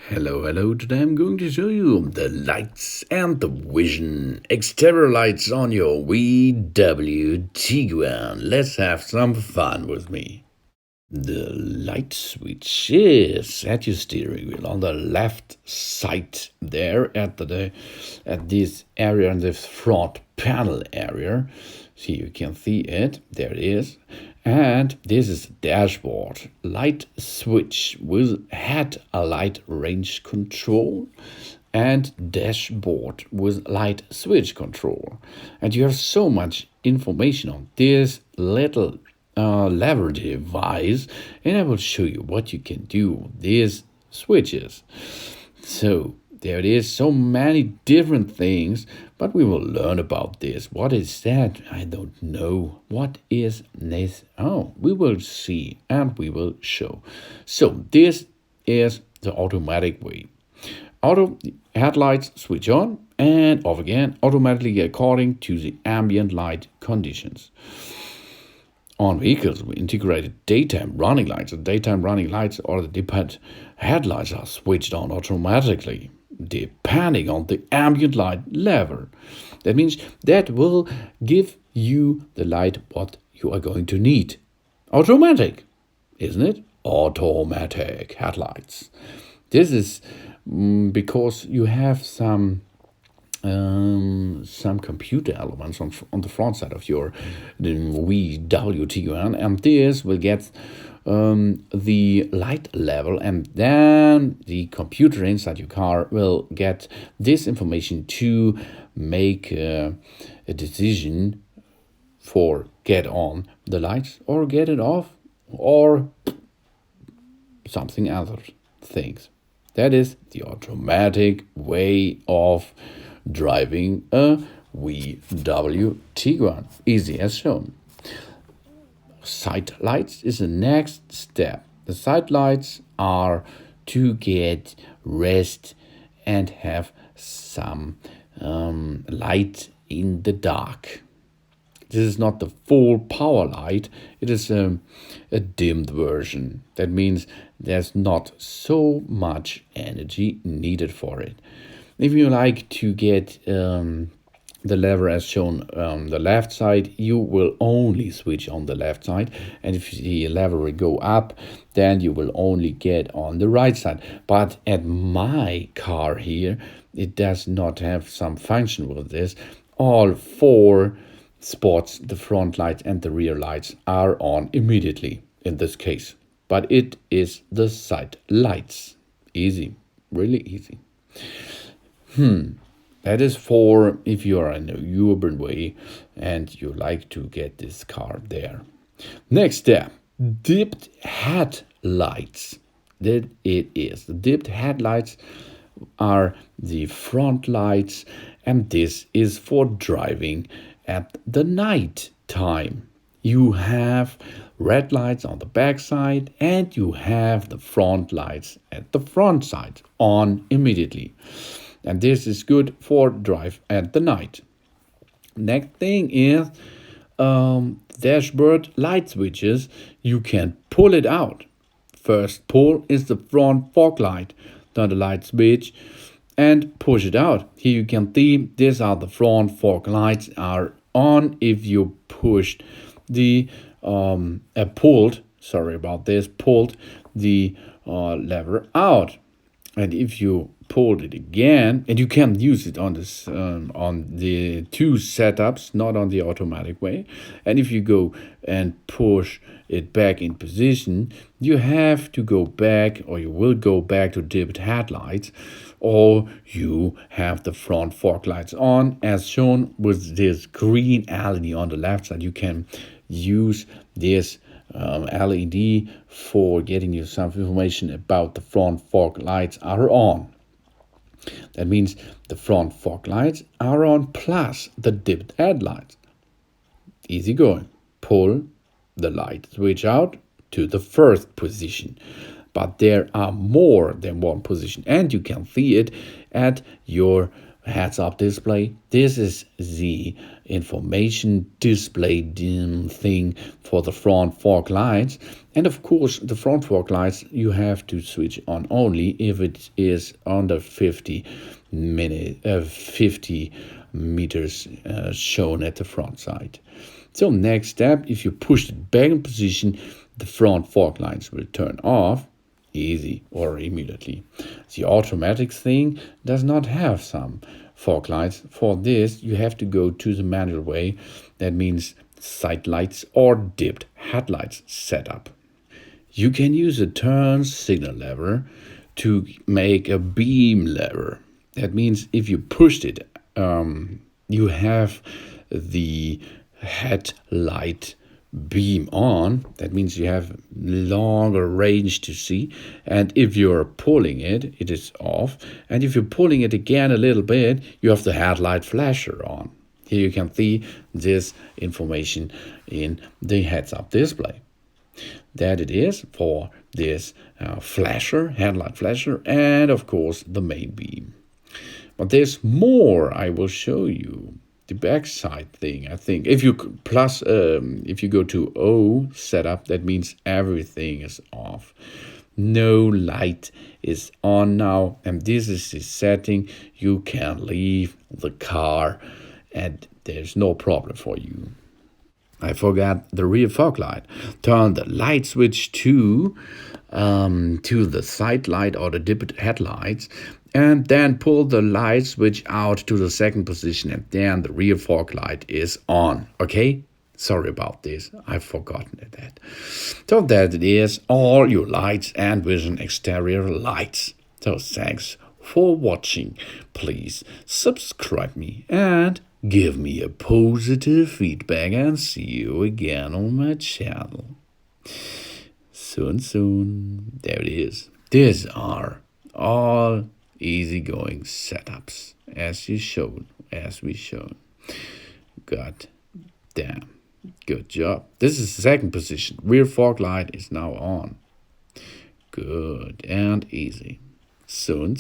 Hello. Today I'm going to show you the lights and the vision exterior lights on your VW Tiguan. Let's have some fun with me. The light switch is at your steering wheel on the left side there at this area in the front panel area. See, you can see it. There it is. And this is dashboard light switch with headlight range control and dashboard with light switch control. And you have so much information on this little lever device, and I will show you what you can do with these switches. So there it is, so many different things, but we will learn about this. What is that? I don't know. What is this? Oh, we will see and we will show. So this is the automatic way. Auto headlights switch on and off again automatically according to the ambient light conditions. On vehicles with integrated daytime running lights, the daytime running lights or the dependent headlights are switched on automatically depending on the ambient light level. That means that will give you the light what you are going to need. Automatic, isn't it? Automatic headlights. This is because you have some computer elements on the front side of your VW Tiguan, and this will get the light level, and then the computer inside your car will get this information to make a decision for get on the lights or get it off or something other things. That is the automatic way of driving a VW Tiguan, easy as shown. Side lights is the next step. The side lights are to get rest and have some light in the dark. This is not the full power light. It is a dimmed version. That means there's not so much energy needed for it. If you like to get the lever as shown on the left side, you will only switch on the left side. And if the lever will go up, then you will only get on the right side. But at my car here, it does not have some function with this. All four spots, the front lights and the rear lights, are on immediately in this case. But it is the side lights. Easy, really easy. That is for if you are in a urban way and you like to get this car there. Next step, dipped headlights. That it is. The dipped headlights are the front lights, and this is for driving at the night time. You have red lights on the back side and you have the front lights at the front side on immediately. And this is good for drive at the night. Next thing is dashboard light switches. You can pull it out. First pull is the front fog light, then the light switch, and push it out. Here you can see these are the front fog lights are on if you pushed the pulled the lever out. And if you pulled it again, and you can use it on this on the two setups, not on the automatic way. And if you go and push it back in position, you have to go back, or you will go back to dipped headlights, or you have the front fog lights on as shown with this green LED on the left side. You can use this LED for getting you some information about the front fog lights are on. That means the front fog lights are on plus the dipped headlights. Easy going. Pull the light switch out to the first position. But there are more than one position, and you can see it at your heads-up display. This is the information display thing for the front fog lights. And of course, the front fog lights you have to switch on only if it is under 50 meters shown at the front side. So next step, if you push it back in position, the front fog lights will turn off. Easy, or immediately. The automatic thing does not have some fog lights. For this, you have to go to the manual way. That means side lights or dipped headlights setup. You can use a turn signal lever to make a beam lever. That means if you pushed it, you have the headlight beam on. That means you have longer range to see, and if you're pulling it, it is off, and if you're pulling it again a little bit, you have the headlight flasher on. Here you can see this information in the heads-up display. That it is for this flasher, headlight flasher, and of course the main beam. But there's more I will show you. The backside thing, I think. If you go to O setup, that means everything is off. No light is on now, and this is the setting. You can leave the car, and there's no problem for you. I forgot the rear fog light. Turn the light switch to the side light or the dipped headlights, and then pull the light switch out to the second position, and then the rear fog light is on. Okay? Sorry about this. I've forgotten that. So that it is all your lights and vision exterior lights. So thanks for watching. Please subscribe me and give me a positive feedback, and see you again on my channel. Soon. There it is. These are all easygoing setups as we showed. God damn. Good job. This is the second position. Rear fog light is now on. Good and easy. Soon.